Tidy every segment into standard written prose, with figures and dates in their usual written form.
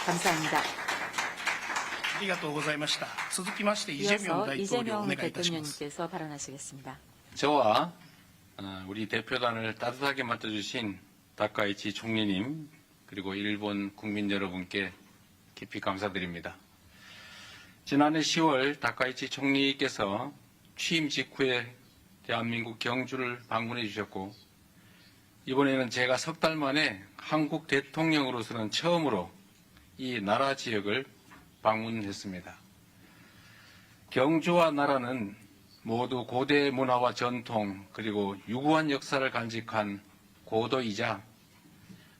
감사합니다. ありがとうございました。続きまして、イ・ジェミョン 이어서 大統領お 이재명 願いいたします。 대통령님께서 발언하시겠습니다. 저와 우리 대표단을 따뜻하게 맡아주신 다카이치 총리님 그리고 일본 국민 여러분께 깊이 감사드립니다. 지난해 10월 다카이치 총리께서 취임 직후에 대한민국 경주를 방문해 주셨고 이번에는 제가 석 달 만에 한국 대통령으로서는 처음으로 이 나라 지역을 방문했습니다. 경주와 나라는 모두 고대 문화와 전통 그리고 유구한 역사를 간직한 고도이자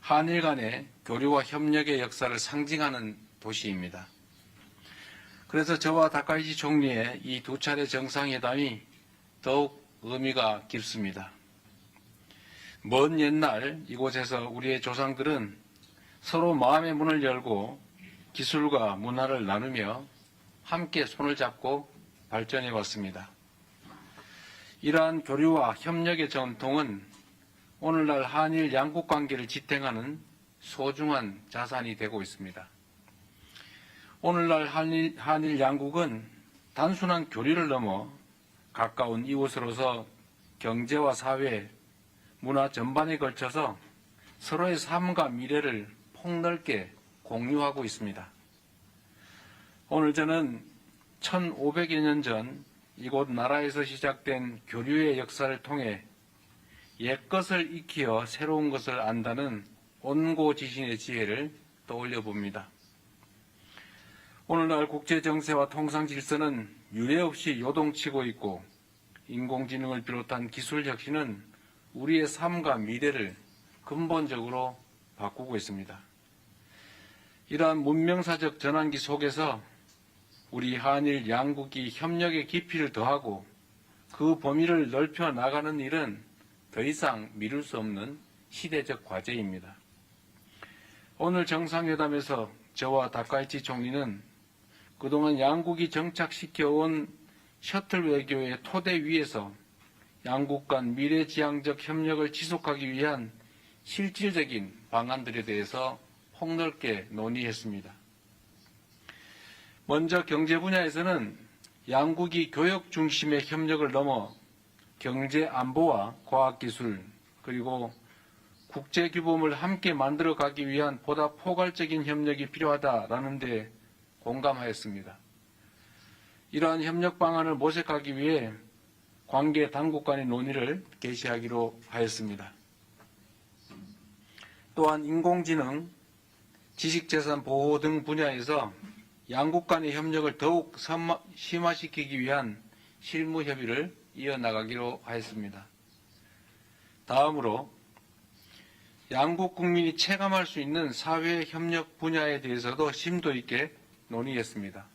한일 간의 교류와 협력의 역사를 상징하는 도시입니다. 그래서 저와 다카이치 총리의 이 두 차례 정상회담이 더욱 의미가 깊습니다. 먼 옛날 이곳에서 우리의 조상들은 서로 마음의 문을 열고 기술과 문화를 나누며 함께 손을 잡고 발전해 왔습니다. 이러한 교류와 협력의 전통은 오늘날 한일 양국 관계를 지탱하는 소중한 자산이 되고 있습니다. 오늘날 한일 양국은 단순한 교류를 넘어 가까운 이웃으로서 경제와 사회, 문화 전반에 걸쳐서 서로의 삶과 미래를 폭넓게 공유하고 있습니다. 오늘 저는 1500여 년 전 이곳 나라에서 시작된 교류의 역사를 통해 옛것을 익히어 새로운 것을 안다는 온고지신의 지혜를 떠올려 봅니다. 오늘날 국제 정세와 통상 질서는 유례없이 요동치고 있고 인공지능을 비롯한 기술 혁신은 우리의 삶과 미래를 근본적으로 바꾸고 있습니다. 이러한 문명사적 전환기 속에서 우리 한일 양국이 협력의 깊이를 더하고 그 범위를 넓혀 나가는 일은 더 이상 미룰 수 없는 시대적 과제입니다. 오늘 정상회담에서 저와 다카이치 총리는 그동안 양국이 정착시켜온 셔틀 외교의 토대 위에서 양국 간 미래지향적 협력을 지속하기 위한 실질적인 방안들에 대해서 폭넓게 논의했습니다. 먼저 경제 분야에서는 양국이 교역 중심의 협력을 넘어 경제 안보와 과학기술 그리고 국제규범을 함께 만들어가기 위한 보다 포괄적인 협력이 필요하다라는 데 공감하였습니다. 이러한 협력 방안을 모색하기 위해 관계 당국 간의 논의를 개시하기로 하였습니다. 또한 인공지능, 지식재산 보호 등 분야에서 양국 간의 협력을 더욱 심화시키기 위한 실무 협의를 이어나가기로 하였습니다. 다음으로 양국 국민이 체감할 수 있는 사회 협력 분야에 대해서도 심도 있게 논의했습니다.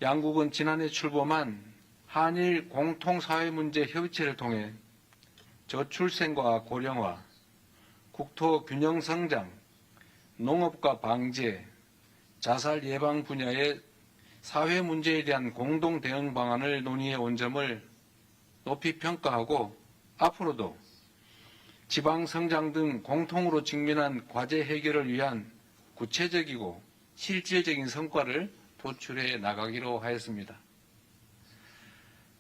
양국은 지난해 출범한 한일 공통사회문제 협의체를 통해 저출생과 고령화, 국토 균형 성장, 농업과 방제, 자살 예방 분야의 사회 문제에 대한 공동 대응 방안을 논의해 온 점을 높이 평가하고 앞으로도 지방 성장 등 공통으로 직면한 과제 해결을 위한 구체적이고 실질적인 성과를 도출해 나가기로 하였습니다.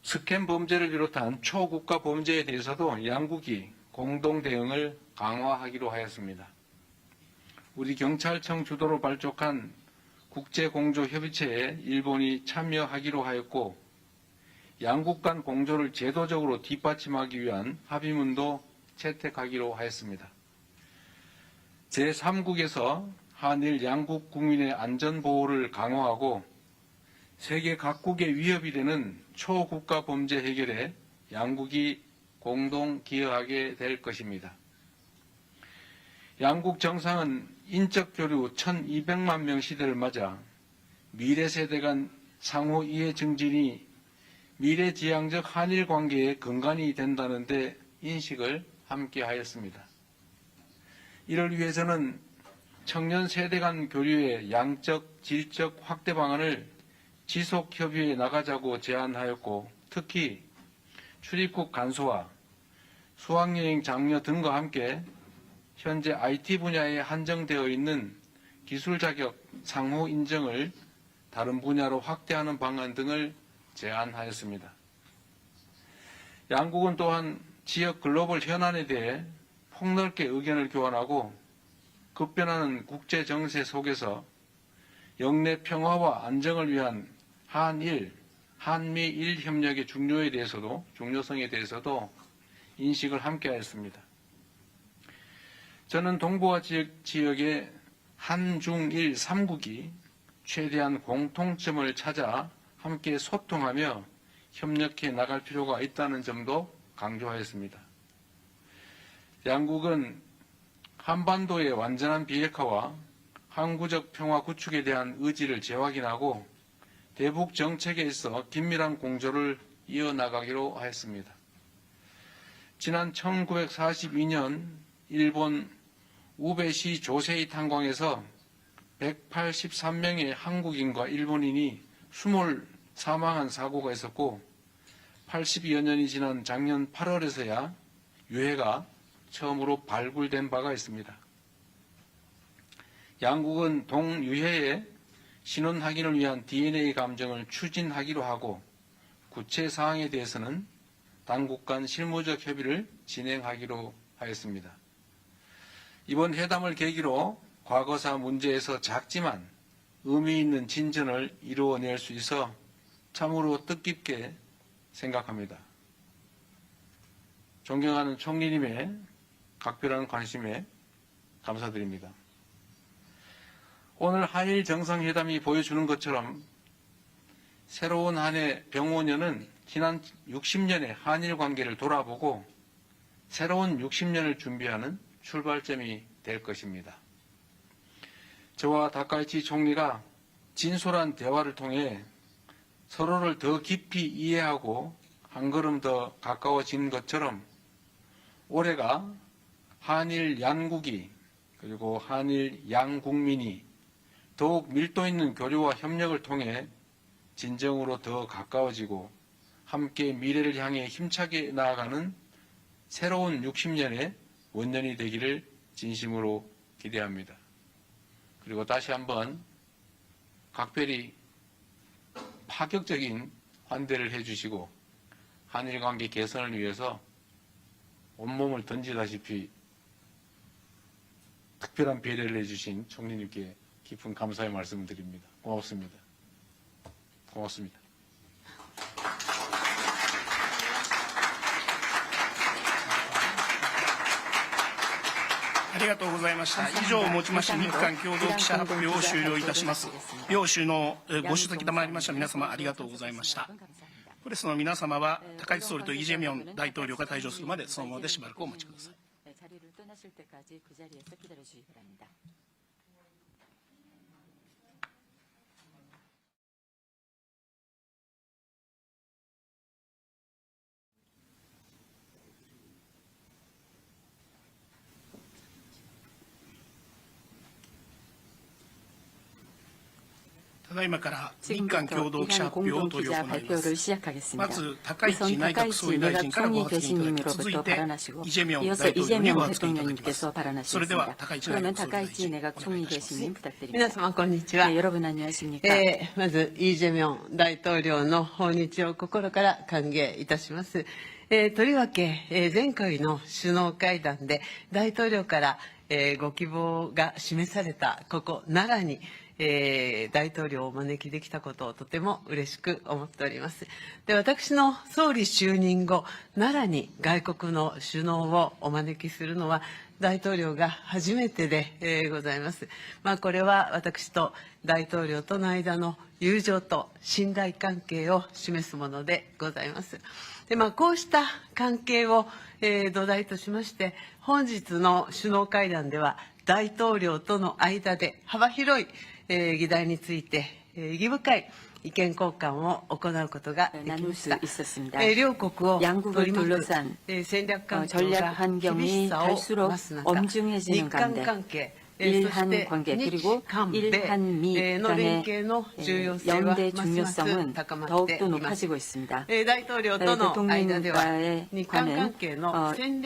스캔 범죄를 비롯한 초국가 범죄에 대해서도 양국이 공동 대응을 강화하기로 하였습니다. 우리 경찰청 주도로 발족한 국제공조협의체에 일본이 참여하기로 하였고 양국 간 공조를 제도적으로 뒷받침하기 위한 합의문도 채택하기로 하였습니다. 제3국에서 한일 양국 국민의 안전보호를 강화하고 세계 각국의 위협이 되는 초국가 범죄 해결에 양국이 공동 기여하게 될 것입니다. 양국 정상은 인적 교류 1200만 명 시대를 맞아 미래 세대 간 상호 이해 증진이 미래지향적 한일 관계의 근간이 된다는 데 인식을 함께 하였습니다. 이를 위해서는 청년 세대 간 교류의 양적, 질적 확대 방안을 지속 협의해 나가자고 제안하였고 특히 출입국 간소화, 수학여행 장려 등과 함께 현재 IT 분야에 한정되어 있는 기술 자격 상호 인정을 다른 분야로 확대하는 방안 등을 제안하였습니다. 양국은 또한 지역 글로벌 현안에 대해 폭넓게 의견을 교환하고 급변하는 국제 정세 속에서 영내 평화와 안정을 위한 한일, 한미일 협력의 중요성에 대해서도 인식을 함께하였습니다. 저는 동북아 지역의 한중일 3국이 최대한 공통점을 찾아 함께 소통하며 협력해 나갈 필요가 있다는 점도 강조하였습니다. 양국은 한반도의 완전한 비핵화와 항구적 평화 구축에 대한 의지를 재확인하고 대북 정책에 있어 긴밀한 공조를 이어나가기로 하였습니다. 지난 1942년 일본 우베시 조세이 탄광에서 183명의 한국인과 일본인이 수몰 사망한 사고가 있었고 80여 년이 지난 작년 8월에서야 유해가 처음으로 발굴된 바가 있습니다. 양국은 동유해의 신원 확인을 위한 DNA 감정을 추진하기로 하고 구체 사항에 대해서는 당국 간 실무적 협의를 진행하기로 하였습니다. 이번 회담을 계기로 과거사 문제에서 작지만 의미 있는 진전을 이루어낼 수 있어 참으로 뜻깊게 생각합니다. 존경하는 총리님의 각별한 관심에 감사드립니다. 오늘 한일 정상회담이 보여주는 것처럼 새로운 한 해 병오년은 지난 60년의 한일 관계를 돌아보고 새로운 60년을 준비하는 출발점이 될 것입니다. 저와 다카이치 총리가 진솔한 대화를 통해 서로를 더 깊이 이해하고 한 걸음 더 가까워진 것처럼 올해가 한일 양국이 그리고 한일 양국민이 더욱 밀도 있는 교류와 협력을 통해 진정으로 더 가까워지고 함께 미래를 향해 힘차게 나아가는 새로운 60년의 원년이 되기를 진심으로 기대합니다. 그리고 다시 한번 각별히 파격적인 환대를 해주시고 한일 관계 개선을 위해서 온몸을 던지다시피 특별한 배려를 해주신 총리님께 깊은 감사의 말씀을 드립니다. 고맙습니다. 고맙습니다. ありがとうございました。以上をもちまして日韓共同記者発表を終了いたします。両首脳ご出席賜りました皆様ありがとうございました。プレスの皆様は高市総理とイ・ジェミョン大統領が退場するまでそのままでしばらくお待ちください。 자리를 떠나실 때까지 그 자리에서 기다려주시기 바랍니다. 지금부터 이한 공동기자 발표를 시작하겠습니다. 우선 다카이치 내각 총리 대신님으로부터 발언하시고 이어서 이재명 대통령님께서 발언하시겠습니다. 그러면 다카이치 내각 총리 대신님 부탁드립니다. 네, 여러분 안녕하십니까? まずイ・ジェミョン大統領の訪日を心から歓迎いたします。とりわけ、前回の首脳会談で大統領から、ご希望が示されたここ奈良に大統領をお招きできたことをとても嬉しく思っております。で、私の総理就任後、奈良に外国の首脳をお招きするのは大統領が初めてで、ございます。これは私と大統領との間の友情と信頼関係を示すものでございます。で、こうした関係を、土台としまして、本日の首脳会談では大統領との間で幅広い議題について意義深い意見交換を行うことができました。両国を取り巻く戦略環境が厳しさを増す中、日韓関係 일한 관계 그리고 일한미 간의 연대 중요성은 더욱더 높아지고 있습니다. 대통령과의 관은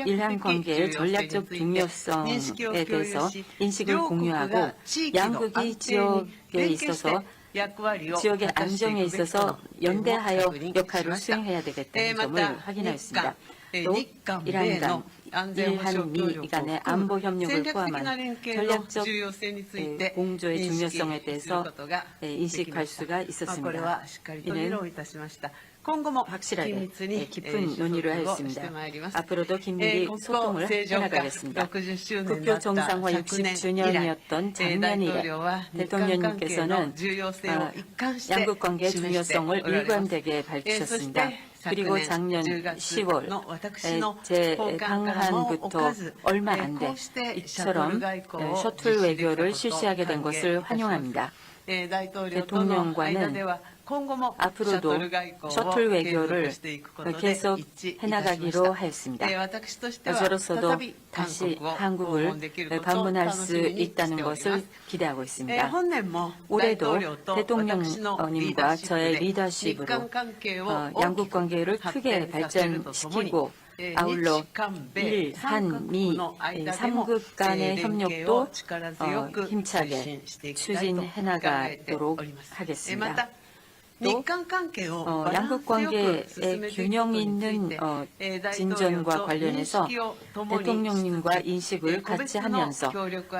일한 관계의 전략적 중요성에 대해서 인식을 공유하고 양국이 지역에 있어서 지역의 안정에 있어서 연대하여 역할을 수행해야 되겠다는 점을 확인하였습니다. 또 이란 간, 일한미 간의 안보 협력을 포함한 전략적 공조의 중요성에 대해서 인식할 수가 있었습니다. 이는 확실하게 깊은 논의를 하였습니다. 앞으로도 긴밀히 소통을 해나가겠습니다. 국교 정상화 60주년이었던 작년 이래 대통령님께서는 양국 관계의 중요성을 일관되게 밝히셨습니다. 그리고 작년 10월 제 방한부터 얼마 안 돼 이처럼 셔틀 외교를 실시하게 된 것을 환영합니다. 대통령과는 앞으로도 셔틀 외교를 계속 해나가기로 하였습니다. 저로서도 다시 한국을 방문할 수 있다는 것을 기대하고 있습니다. 올해도 대통령님과 저의 리더십으로 양국 관계를 크게 발전시키고 아울러 일, 한, 미 3국 간의 협력도 힘차게 추진해나가도록 하겠습니다. 또 양국 관계의 균형 있는 진전과 관련해서 대통령님과 인식을 같이 하면서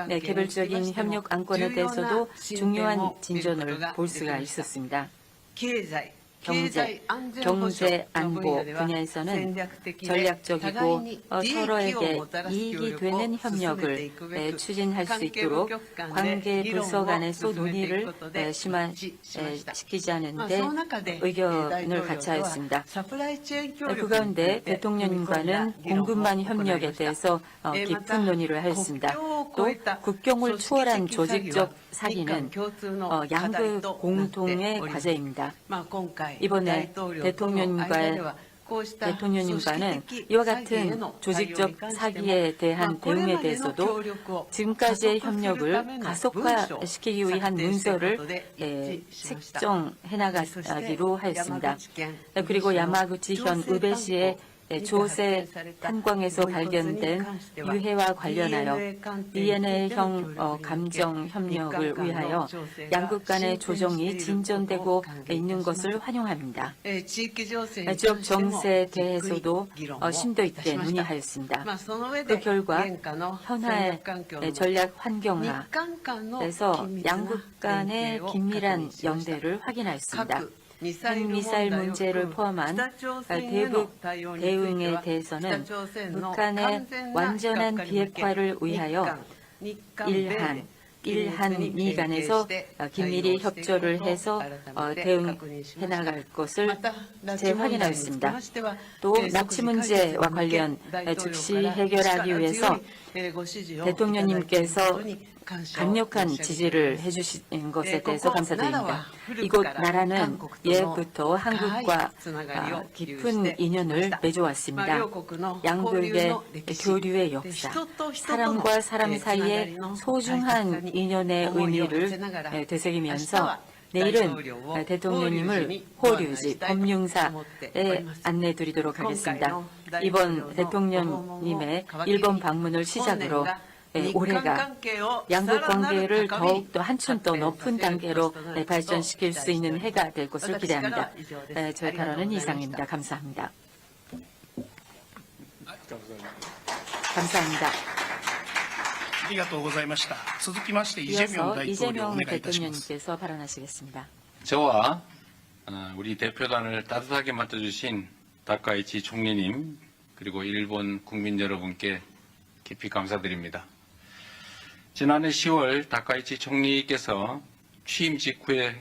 개별적인 협력 안건에 대해서도 중요한 진전을 볼 수가 있었습니다. 경제, 안보 분야에서는 전략적이고 서로에게 이익이 되는 협력을 추진할 수 있도록 관계 부서 간에서 논의를 심화시키자는 데 의견을 같이 하였습니다. 그 가운데 대통령님과는 공급망 협력에 대해서 깊은 논의를 하였습니다. 또 국경을 초월한 조직적 사기는 양국 공통의 과제입니다. 이번에 대통령님과는 이와 같은 조직적 사기에 대한 대응에 대해서도 지금까지의 협력을 가속화시키기 위한 문서를 책정해 나가기로 하였습니다. 그리고 야마구치현 우베시의 조세 탄광에서 발견된 유해와 관련하여 DNA형 감정 협력을 위하여 양국 간의 조정이 진전되고 있는 것을 환영합니다. 지역 정세에 대해서도 심도 있게 논의하였습니다. 그 결과 현화의 전략 환경화에서 양국 간의 긴밀한 연대를 확인하였습니다. 핵미사일 문제를 포함한 대북 대응에 대해서는 북한의 완전한 비핵화를 위하여 일한미 간에서 긴밀히 협조를 해서 대응해 나갈 것을 재확인하였습니다. 또 납치 문제와 관련 즉시 해결하기 위해서 대통령님께서 강력한 지지를 해주신 것에 대해서 감사드립니다. 이곳 나라는 예부터 한국과 깊은 인연을 맺어왔습니다. 양국의 교류의 역사, 사람과 사람 사이의 소중한 인연의 의미를 되새기면서 내일은 대통령님을 호류지 법융사에 안내드리도록 하겠습니다. 이번 대통령님의 일본 방문을 시작으로 올해가 양국 관계를 더욱더 한층 더 높은 단계로 발전시킬 수 있는 해가 될 것을 기대합니다. 저의 발언은 이상입니다. 감사합니다. 감사합니다. ありがとうございました。続きまして、イ・ジェミョン 이어서 大統領お 이재명 願いいたします。 대통령님께서 발언하시겠습니다. 저와 우리 대표단을 따뜻하게 맡아주신 다카이치 총리님 그리고 일본 국민 여러분께 깊이 감사드립니다. 지난해 10월 다카이치 총리께서 취임 직후에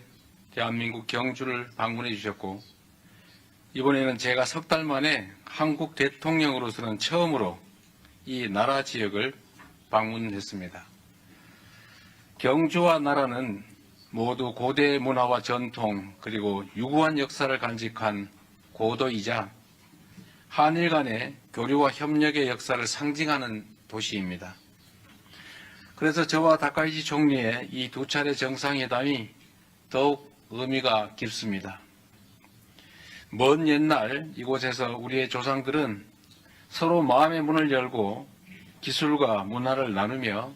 대한민국 경주를 방문해 주셨고 이번에는 제가 석 달 만에 한국 대통령으로서는 처음으로 이 나라 지역을 방문했습니다. 경주와 나라는 모두 고대 문화와 전통 그리고 유구한 역사를 간직한 고도이자 한일 간의 교류와 협력의 역사를 상징하는 도시입니다. 그래서 저와 다카이치 총리의 이 두 차례 정상회담이 더욱 의미가 깊습니다. 먼 옛날 이곳에서 우리의 조상들은 서로 마음의 문을 열고 기술과 문화를 나누며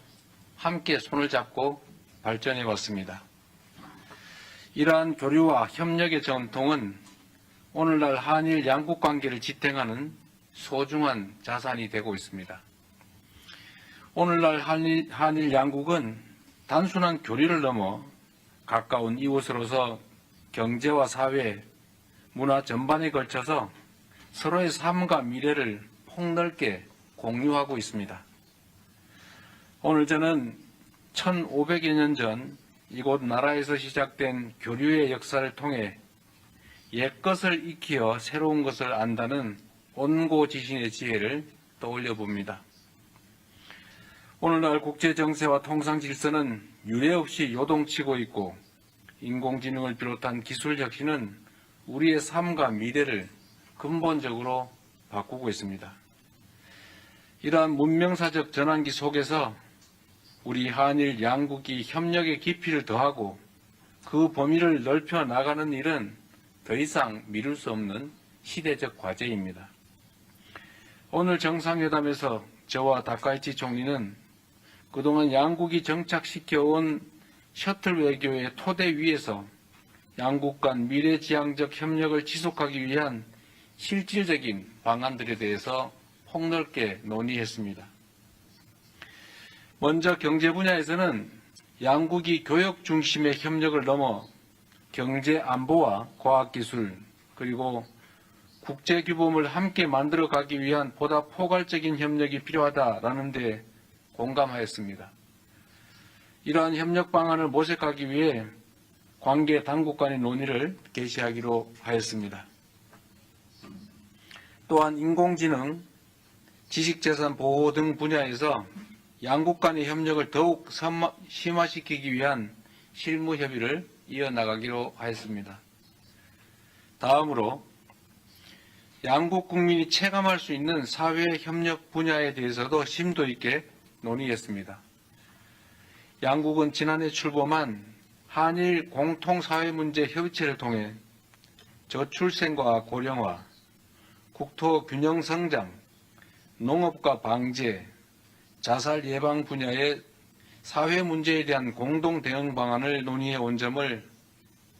함께 손을 잡고 발전해 왔습니다. 이러한 교류와 협력의 전통은 오늘날 한일 양국 관계를 지탱하는 소중한 자산이 되고 있습니다. 오늘날 한일 양국은 단순한 교류를 넘어 가까운 이웃으로서 경제와 사회, 문화 전반에 걸쳐서 서로의 삶과 미래를 폭넓게 공유하고 있습니다. 오늘 저는 1500여 년 전 이곳 나라에서 시작된 교류의 역사를 통해 옛것을 익히어 새로운 것을 안다는 온고지신의 지혜를 떠올려 봅니다. 오늘날 국제 정세와 통상 질서는 유례없이 요동치고 있고 인공지능을 비롯한 기술 혁신은 우리의 삶과 미래를 근본적으로 바꾸고 있습니다. 이러한 문명사적 전환기 속에서 우리 한일 양국이 협력의 깊이를 더하고 그 범위를 넓혀 나가는 일은 더 이상 미룰 수 없는 시대적 과제입니다. 오늘 정상회담에서 저와 다카이치 총리는 그동안 양국이 정착시켜온 셔틀 외교의 토대 위에서 양국 간 미래지향적 협력을 지속하기 위한 실질적인 방안들에 대해서 폭넓게 논의했습니다. 먼저 경제 분야에서는 양국이 교역 중심의 협력을 넘어 경제 안보와 과학기술 그리고 국제규범을 함께 만들어가기 위한 보다 포괄적인 협력이 필요하다라는 데 공감하였습니다. 이러한 협력 방안을 모색하기 위해 관계 당국 간의 논의를 개시하기로 하였습니다. 또한 인공지능, 지식재산 보호 등 분야에서 양국 간의 협력을 더욱 심화시키기 위한 실무 협의를 이어나가기로 하였습니다. 다음으로 양국 국민이 체감할 수 있는 사회 협력 분야에 대해서도 심도 있게 논의했습니다. 양국은 지난해 출범한 한일 공통사회문제 협의체를 통해 저출생과 고령화, 국토 균형 성장, 농업과 방제, 자살 예방 분야의 사회 문제에 대한 공동 대응 방안을 논의해 온 점을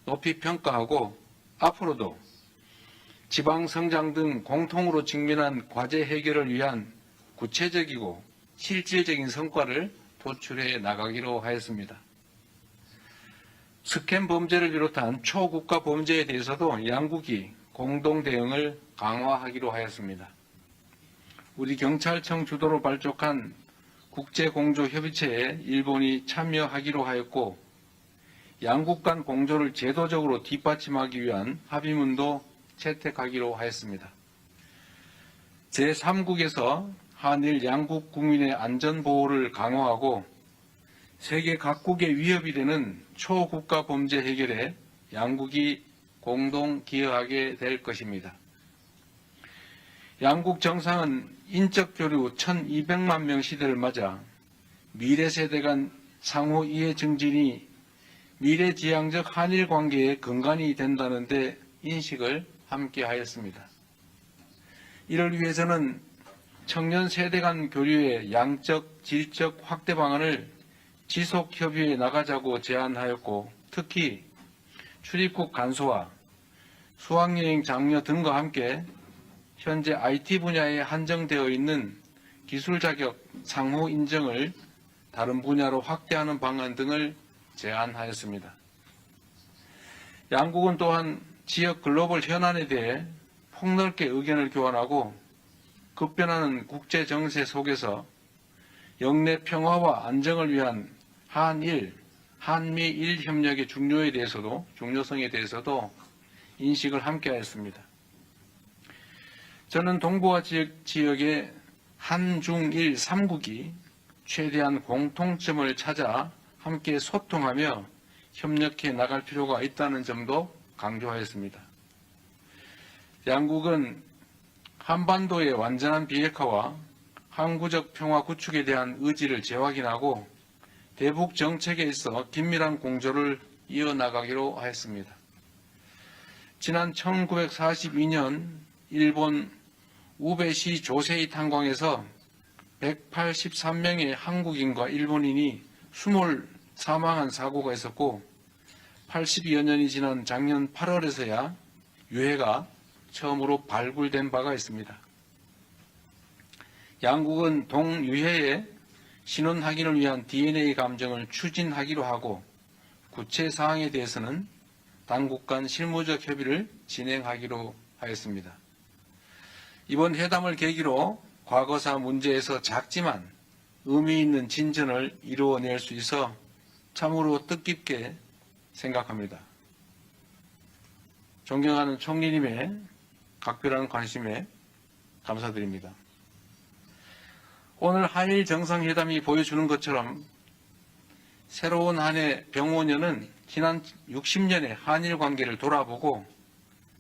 높이 평가하고 앞으로도 지방 성장 등 공통으로 직면한 과제 해결을 위한 구체적이고 실질적인 성과를 도출해 나가기로 하였습니다. 스캔 범죄를 비롯한 초국가 범죄에 대해서도 양국이 공동 대응을 강화하기로 하였습니다. 우리 경찰청 주도로 발족한 국제공조협의체에 일본이 참여하기로 하였고 양국 간 공조를 제도적으로 뒷받침하기 위한 합의문도 채택하기로 하였습니다. 제3국에서 한일 양국 국민의 안전보호를 강화하고 세계 각국의 위협이 되는 초국가 범죄 해결에 양국이 공동 기여하게 될 것입니다. 양국 정상은 인적 교류 1200만 명 시대를 맞아 미래 세대 간 상호 이해 증진이 미래지향적 한일 관계의 근간이 된다는 데 인식을 함께 하였습니다. 이를 위해서는 청년 세대 간 교류의 양적, 질적 확대 방안을 지속 협의해 나가자고 제안하였고 특히 출입국 간소화, 수학여행 장려 등과 함께 현재 IT 분야에 한정되어 있는 기술 자격 상호 인정을 다른 분야로 확대하는 방안 등을 제안하였습니다. 양국은 또한 지역 글로벌 현안에 대해 폭넓게 의견을 교환하고 급변하는 국제 정세 속에서 영내 평화와 안정을 위한 한일, 한미일 협력의 중요성에 대해서도 인식을 함께하였습니다. 저는 동북아 지역의 한중일 3국이 최대한 공통점을 찾아 함께 소통하며 협력해 나갈 필요가 있다는 점도 강조하였습니다. 양국은 한반도의 완전한 비핵화와 항구적 평화 구축에 대한 의지를 재확인하고 대북 정책에 있어 긴밀한 공조를 이어나가기로 하였습니다. 지난 1942년 일본 우베시 조세이 탄광에서 183명의 한국인과 일본인이 수몰 사망한 사고가 있었고 82여 년이 지난 작년 8월에서야 유해가 처음으로 발굴된 바가 있습니다. 양국은 동유해의 신원 확인을 위한 DNA 감정을 추진하기로 하고 구체 사항에 대해서는 당국 간 실무적 협의를 진행하기로 하였습니다. 이번 회담을 계기로 과거사 문제에서 작지만 의미 있는 진전을 이루어낼 수 있어 참으로 뜻깊게 생각합니다. 존경하는 총리님의 각별한 관심에 감사드립니다. 오늘 한일 정상회담이 보여주는 것처럼 새로운 한 해 병오년은 지난 60년의 한일 관계를 돌아보고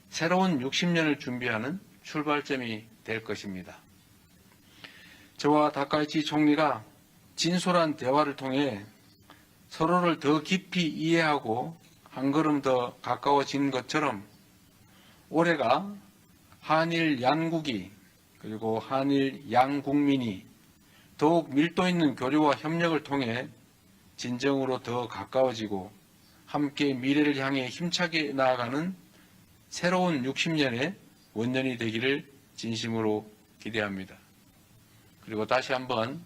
새로운 60년을 준비하는 출발점이 될 것입니다. 저와 다카이치 총리가 진솔한 대화를 통해 서로를 더 깊이 이해하고 한 걸음 더 가까워진 것처럼 올해가 한일 양국이 그리고 한일 양국민이 더욱 밀도 있는 교류와 협력을 통해 진정으로 더 가까워지고 함께 미래를 향해 힘차게 나아가는 새로운 60년의 원년이 되기를 진심으로 기대합니다. 그리고 다시 한번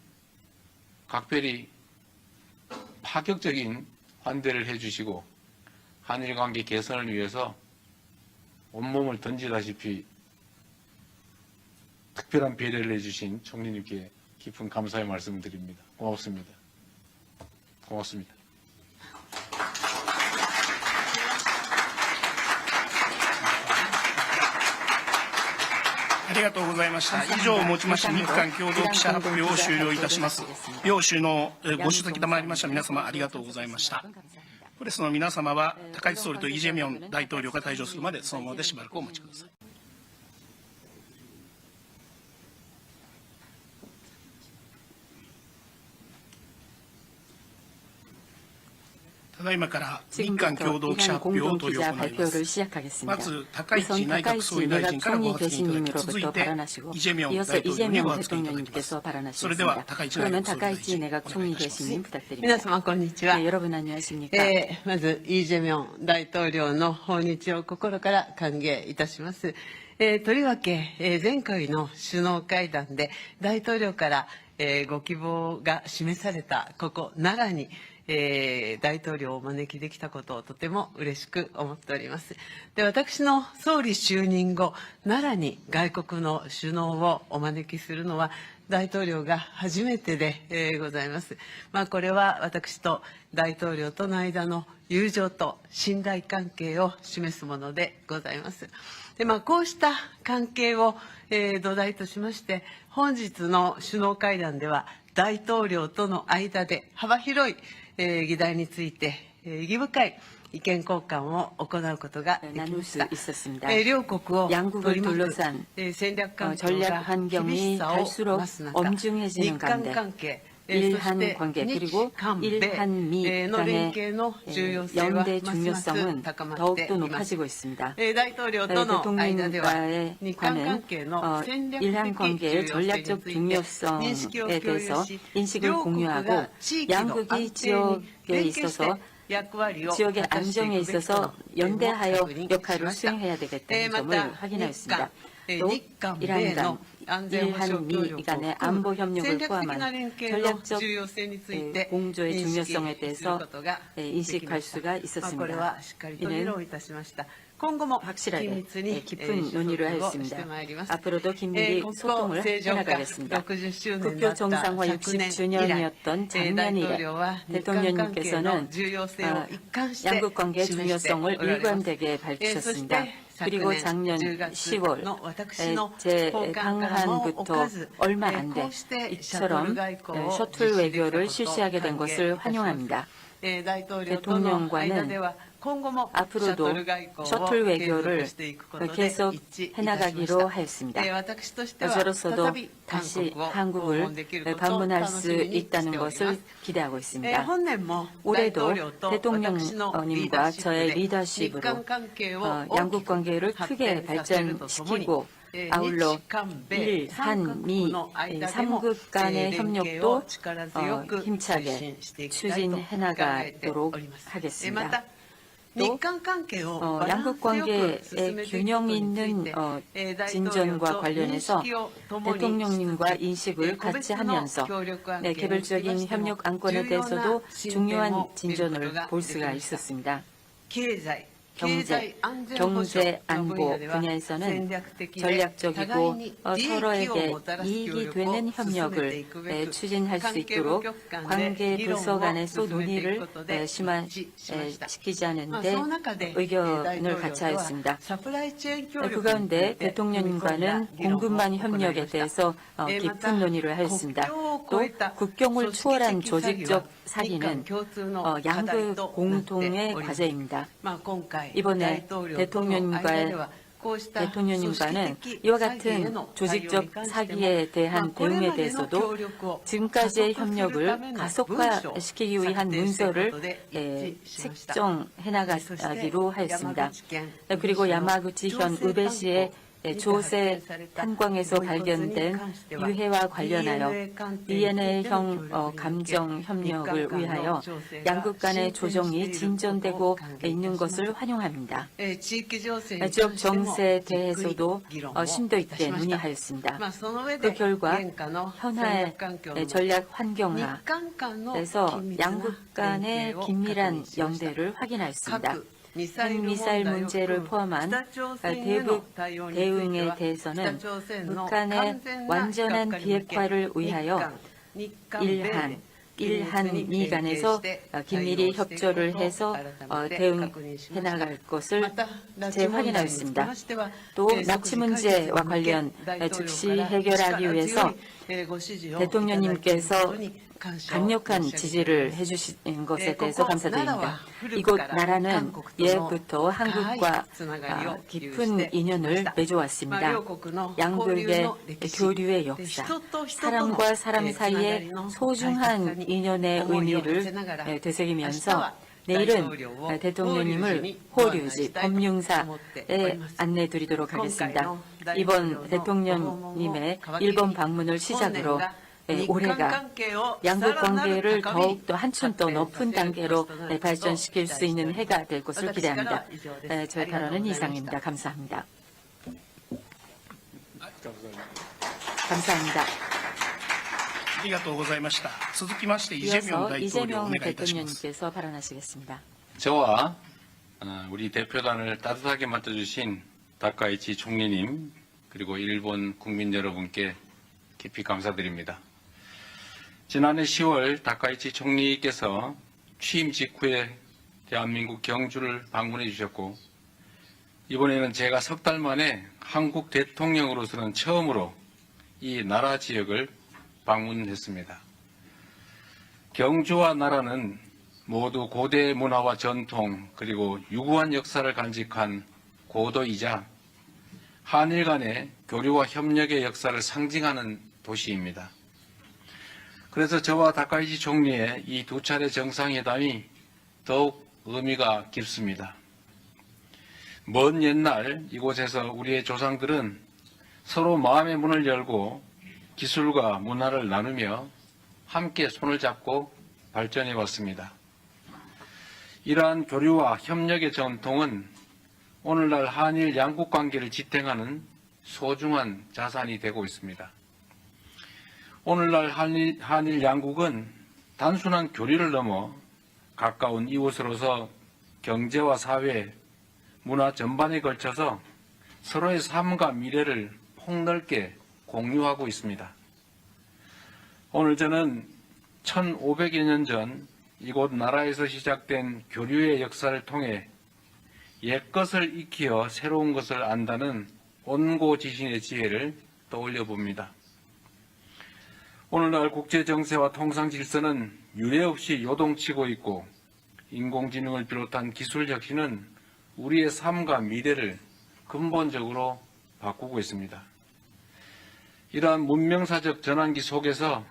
각별히 파격적인 환대를 해주시고 한일 관계 개선을 위해서 온몸을 던지다시피 특별한 배려를 해주신 총리님께 깊은 감사의 말씀을 드립니다. 고맙습니다. 고맙습니다. ありがとうございました。以上をもちまして日韓共同記者発表を終了いたします。両首脳ご出席賜りました皆様ありがとうございました。プレスの皆様は高市総理とイ・ジェミョン大統領が退場するまでそのままでしばらくお待ちください。ただいまから日韓共同記者発表を執り行います。まず高市内閣総理大臣からご発言いただき、続いてイ・ジェミョン大統領にご発言いただきます。それでは高市内閣総理大臣お願いします。皆様こんにちは。여러분안녕하십니까。まずイ・ジェミョン大統領の訪日を心から歓迎いたします。とりわけ、前回の首脳会談で大統領から、ご希望が示されたここ奈良に大統領をお招きできたことをとても嬉しく思っております。で、私の総理就任後、奈良に外国の首脳をお招きするのは大統領が初めてで、ございます。これは私と大統領との間の友情と信頼関係を示すものでございます。で、こうした関係を、土台としまして、本日の首脳会談では大統領との間で幅広い議題について意義深い意見交換を行うことができました。両国を取り巻く戦略環境が厳しさを増す中、日韓関係、일한 관계 그리고 일한미 간의 연대 중요성은 더욱더 높아지고 있습니다. 대통령과의 관은 일한 관계의 전략적 중요성에 대해서 인식을 공유하고 양국이 지역에 있어서 지역의 안정에 있어서 연대하여 역할을 수행해야 되겠다는 점을 확인하였습니다. 또 일한 일한미 간의 안보 협력을 포함한 전략적 공조의 중요성에 대해서 인식할 수가 있었습니다. 이는 확실하게 깊은 논의를 하였습니다. 앞으로도 긴밀히 소통을 해나가겠습니다. 국교 정상화 60주년이었던 작년 이래 대통령님께서는 양국 관계의 중요성을 일관되게 밝히셨습니다. 그리고 작년 10월 제 강한부터 얼마 안 돼 이처럼 셔틀 외교를 실시하게 된 것을 환영합니다. 대통령과는 앞으로도 셔틀 외교를 계속 해나가기로 하였습니다. 저로서도 다시 한국을 방문할 수 있다는 것을 기대하고 있습니다. 올해도 대통령님과 저의 리더십으로 양국 관계를 크게 발전시키고 아울러 일, 한, 미 3국 간의 협력도 힘차게 추진해 나가도록 하겠습니다. 또 양국 관계의 균형 있는 진전과 관련해서 대통령님과 인식을 같이 하면서 개별적인 협력 안건에 대해서도 중요한 진전을 볼 수가 있었습니다. 경제 안보 분야에서는 전략적이고 서로에게 이익이 되는 협력을 추진할 수 있도록 관계 부서 간에서 논의를 심화시키자는 데 의견을 같이 하였습니다. 그 가운데 대통령님과는 공급망 협력에 대해서 깊은 논의를 하였습니다. 또 국경을 추월한 조직적 사기는 양국 공통의 과제입니다. 이번에 대통령님과는 이와 같은 조직적 사기에 대한 대응에 대해서도 지금까지의 협력을 가속화시키기 위한 문서를 책정해 나가기로 하였습니다. 그리고 야마구치현 우베시의 조세 탄광에서 발견된 유해와 관련하여 DNA형 감정 협력을 위하여 양국 간의 조정이 진전되고 있는 것을 환영합니다. 지역 정세에 대해서도 심도 있게 논의하였습니다. 그 결과 현화의 전략 환경하에서 양국 간의 긴밀한 연대를 확인하였습니다. 핵미사일 문제를 포함한 대북 대응에 대해서는 북한의 완전한 비핵화를 위하여 일한미 간에서 긴밀히 협조를 해서 대응해 나갈 것을 재확인하였습니다. 또 납치 문제와 관련 즉시 해결하기 위해서 대통령님께서 강력한 지지를 해주신 것에 대해서 감사드립니다. 이곳 나라는 예부터 한국과 깊은 인연을 맺어왔습니다. 양국의 교류의 역사, 사람과 사람 사이의 소중한 인연의 의미를 되새기면서 내일은 대통령님을 호류지 법융사에 안내 드리도록 하겠습니다. 이번 대통령님의 일본 방문을 시작으로 올해가 양국 관계를 더욱더 한층 더 높은 단계로 발전시킬 수 있는 해가 될 것을 기대합니다. 저의 발언은 이상입니다. 감사합니다. 감사합니다. ありがとうございました。続きまして、イ・ジェミョン大統領お願いいたします。 대통령님께서 발언하시겠습니다. 저와 우리 대표단을 따뜻하게 맡아주신 다카이치 총리님 그리고 일본 국민 여러분께 깊이 감사드립니다. 지난해 10월 다카이치 총리께서 취임 직후에 대한민국 경주를 방문해 주셨고 이번에는 제가 석 달 만에 한국 대통령으로서는 처음으로 이 나라 지역을 방문했습니다. 경주와 나라는 모두 고대 문화와 전통 그리고 유구한 역사를 간직한 고도이자 한일 간의 교류와 협력의 역사를 상징하는 도시입니다. 그래서 저와 다카이치 총리의 이 두 차례 정상회담이 더욱 의미가 깊습니다. 먼 옛날 이곳에서 우리의 조상들은 서로 마음의 문을 열고 기술과 문화를 나누며 함께 손을 잡고 발전해 왔습니다. 이러한 교류와 협력의 전통은 오늘날 한일 양국 관계를 지탱하는 소중한 자산이 되고 있습니다. 오늘날 한일 양국은 단순한 교류를 넘어 가까운 이웃으로서 경제와 사회, 문화 전반에 걸쳐서 서로의 삶과 미래를 폭넓게 공유하고 있습니다. 오늘 저는 1500여 년 전 이곳 나라에서 시작된 교류의 역사를 통해 옛것을 익히어 새로운 것을 안다는 온고지신의 지혜를 떠올려 봅니다. 오늘날 국제정세와 통상질서는 유례없이 요동치고 있고 인공지능을 비롯한 기술 혁신은 우리의 삶과 미래를 근본적으로 바꾸고 있습니다. 이러한 문명사적 전환기 속에서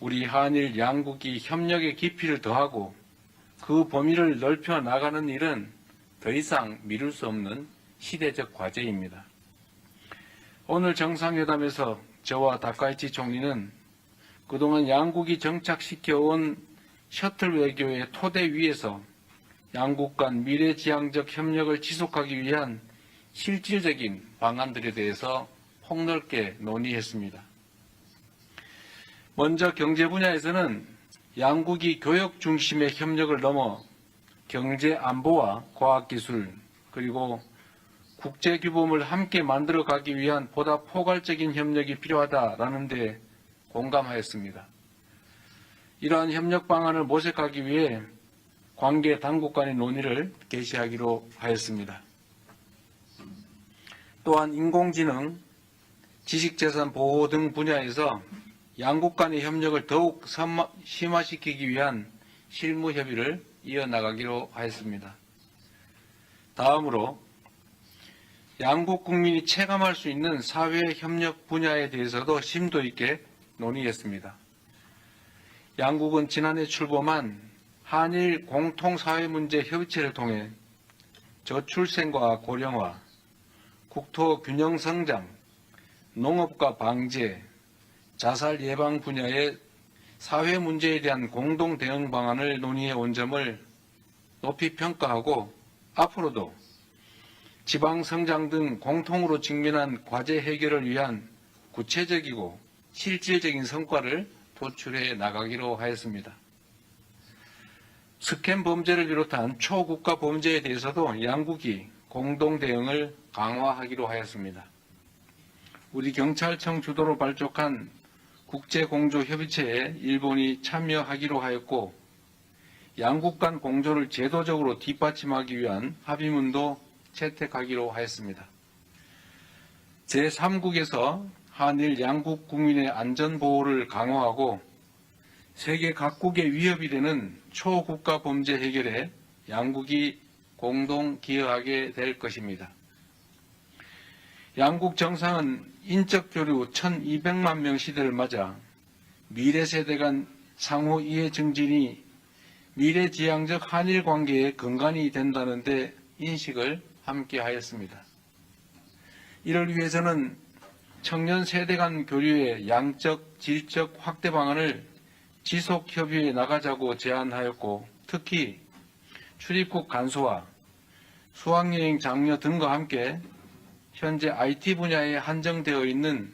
우리 한일 양국이 협력의 깊이를 더하고 그 범위를 넓혀 나가는 일은 더 이상 미룰 수 없는 시대적 과제입니다. 오늘 정상회담에서 저와 다카이치 총리는 그동안 양국이 정착시켜온 셔틀 외교의 토대 위에서 양국 간 미래지향적 협력을 지속하기 위한 실질적인 방안들에 대해서 폭넓게 논의했습니다. 먼저 경제 분야에서는 양국이 교역 중심의 협력을 넘어 경제 안보와 과학기술 그리고 국제규범을 함께 만들어가기 위한 보다 포괄적인 협력이 필요하다라는 데 공감하였습니다. 이러한 협력 방안을 모색하기 위해 관계 당국 간의 논의를 개시하기로 하였습니다. 또한 인공지능, 지식재산 보호 등 분야에서 양국 간의 협력을 더욱 심화시키기 위한 실무 협의를 이어나가기로 하였습니다. 다음으로 양국 국민이 체감할 수 있는 사회 협력 분야에 대해서도 심도 있게 논의했습니다. 양국은 지난해 출범한 한일 공통사회문제 협의체를 통해 저출생과 고령화, 국토 균형 성장, 농업과 방제, 자살 예방 분야의 사회 문제에 대한 공동 대응 방안을 논의해 온 점을 높이 평가하고 앞으로도 지방 성장 등 공통으로 직면한 과제 해결을 위한 구체적이고 실질적인 성과를 도출해 나가기로 하였습니다. 스캔 범죄를 비롯한 초국가 범죄에 대해서도 양국이 공동 대응을 강화하기로 하였습니다. 우리 경찰청 주도로 발족한 국제공조협의체에 일본이 참여하기로 하였고 양국 간 공조를 제도적으로 뒷받침하기 위한 합의문도 채택하기로 하였습니다. 제3국에서 한일 양국 국민의 안전보호를 강화하고 세계 각국의 위협이 되는 초국가 범죄 해결에 양국이 공동 기여하게 될 것입니다. 양국 정상은 인적 교류 1200만 명 시대를 맞아 미래 세대 간 상호 이해 증진이 미래지향적 한일 관계의 근간이 된다는 데 인식을 함께 하였습니다. 이를 위해서는 청년 세대 간 교류의 양적, 질적 확대 방안을 지속 협의해 나가자고 제안하였고 특히 출입국 간소화, 수학여행 장려 등과 함께 현재 IT 분야에 한정되어 있는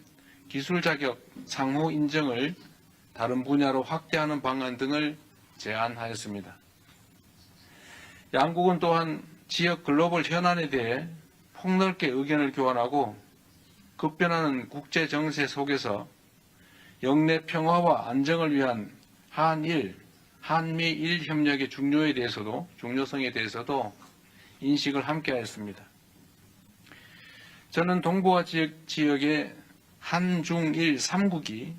기술 자격 상호 인정을 다른 분야로 확대하는 방안 등을 제안하였습니다. 양국은 또한 지역 글로벌 현안에 대해 폭넓게 의견을 교환하고 급변하는 국제 정세 속에서 영내 평화와 안정을 위한 한일, 한미일 협력의 중요성에 대해서도 인식을 함께 하였습니다. 저는 동북아 지역의 한중일 3국이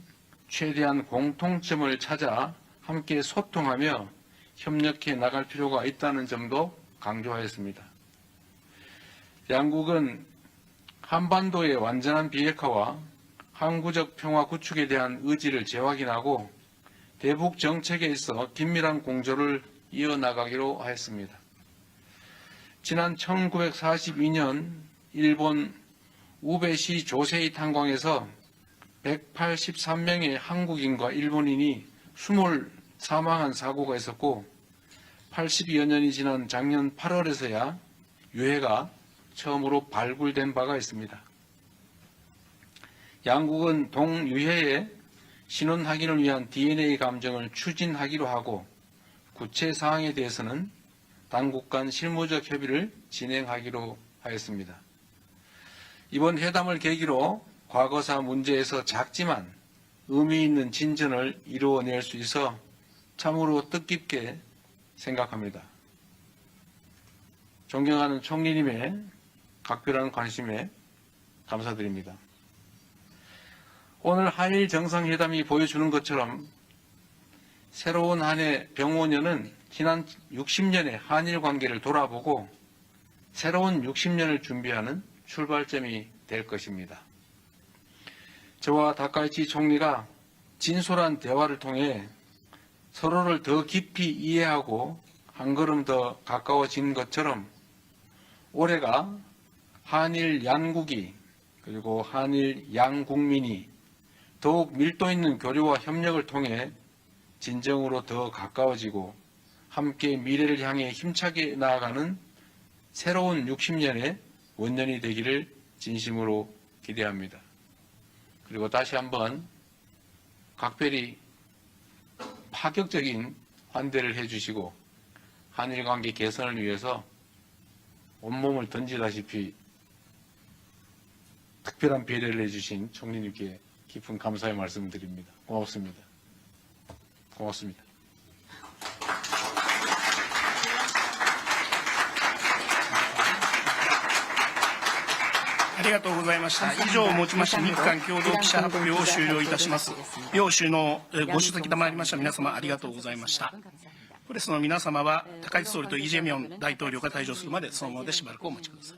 최대한 공통점을 찾아 함께 소통하며 협력해 나갈 필요가 있다는 점도 강조하였습니다. 양국은 한반도의 완전한 비핵화와 항구적 평화 구축에 대한 의지를 재확인하고 대북 정책에 있어 긴밀한 공조를 이어나가기로 하였습니다. 지난 1942년 일본 우베시 조세이 탄광에서 183명의 한국인과 일본인이 숨을 사망한 사고가 있었고 80여 년이 지난 작년 8월에서야 유해가 처음으로 발굴된 바가 있습니다. 양국은 동유해의 신원 확인을 위한 DNA 감정을 추진하기로 하고 구체 사항에 대해서는 당국 간 실무적 협의를 진행하기로 하였습니다. 이번 회담을 계기로 과거사 문제에서 작지만 의미 있는 진전을 이루어낼 수 있어 참으로 뜻깊게 생각합니다. 존경하는 총리님의 각별한 관심에 감사드립니다. 오늘 한일 정상회담이 보여주는 것처럼 새로운 한 해 병오년은 지난 60년의 한일 관계를 돌아보고 새로운 60년을 준비하는 출발점이 될 것입니다. 저와 다카이치 총리가 진솔한 대화를 통해 서로를 더 깊이 이해하고 한 걸음 더 가까워진 것처럼 올해가 한일 양국이 그리고 한일 양국민이 더욱 밀도 있는 교류와 협력을 통해 진정으로 더 가까워지고 함께 미래를 향해 힘차게 나아가는 새로운 60년의 원년이 되기를 진심으로 기대합니다. 그리고 다시 한번 각별히 파격적인 환대를 해주시고 한일 관계 개선을 위해서 온몸을 던지다시피 특별한 배려를 해주신 총리님께 깊은 감사의 말씀을 드립니다. 고맙습니다. 고맙습니다. ありがとうございました。以上をもちまして日韓共同記者発表を終了いたします。両首脳ご出席賜りました皆様ありがとうございました。プレスの皆様は高市総理とイ・ジェミョン大統領が退場するまでそのままでしばらくお待ちください。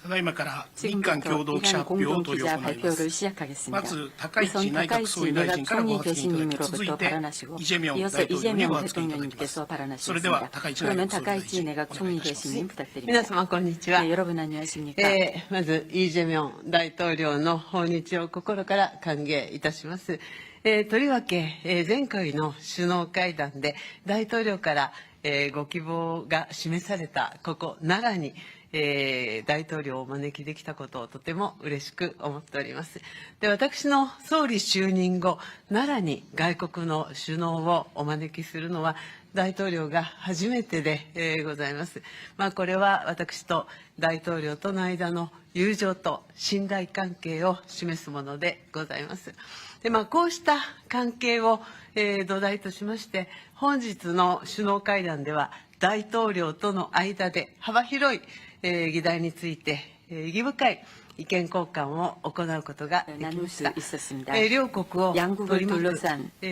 ただいまから日韓共同記者発表を執り行います。まず高市内閣総理大臣からご発言いただき、続いてイ・ジェミョン大統領にご発言いただきます。それでは高市内閣総理大臣皆様こんにちは。 여러분 안녕하십니까? まずイ・ジェミョン大統領の訪日を心から歓迎いたします。とりわけ、前回の首脳会談で大統領から、ご希望が示されたここ奈良に、大統領をお招きできたことをとても嬉しく思っております。で、私の総理就任後、奈良に外国の首脳をお招きするのは大統領が初めてで、ございます。これは私と大統領との間の友情と信頼関係を示すものでございます。で、こうした関係を、土台としまして、本日の首脳会談では大統領との間で幅広い議題について意義深い意見交換を行うことができました。両国を取り巻く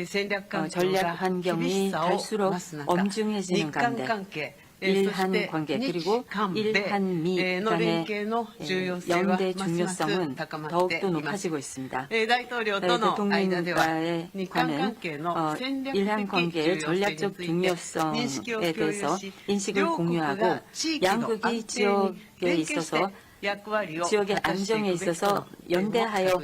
戦略環境が厳しさを増す中、日韓関係、일한 관계 그리고 일한미 간의 연대 중요성은 더욱더 높아지고 있습니다. 대통령과의 관은 일한 관계의 전략적 중요성에 대해서 인식을 공유하고 양국이 지역에 있어서 지역의 안정에 있어서 연대하여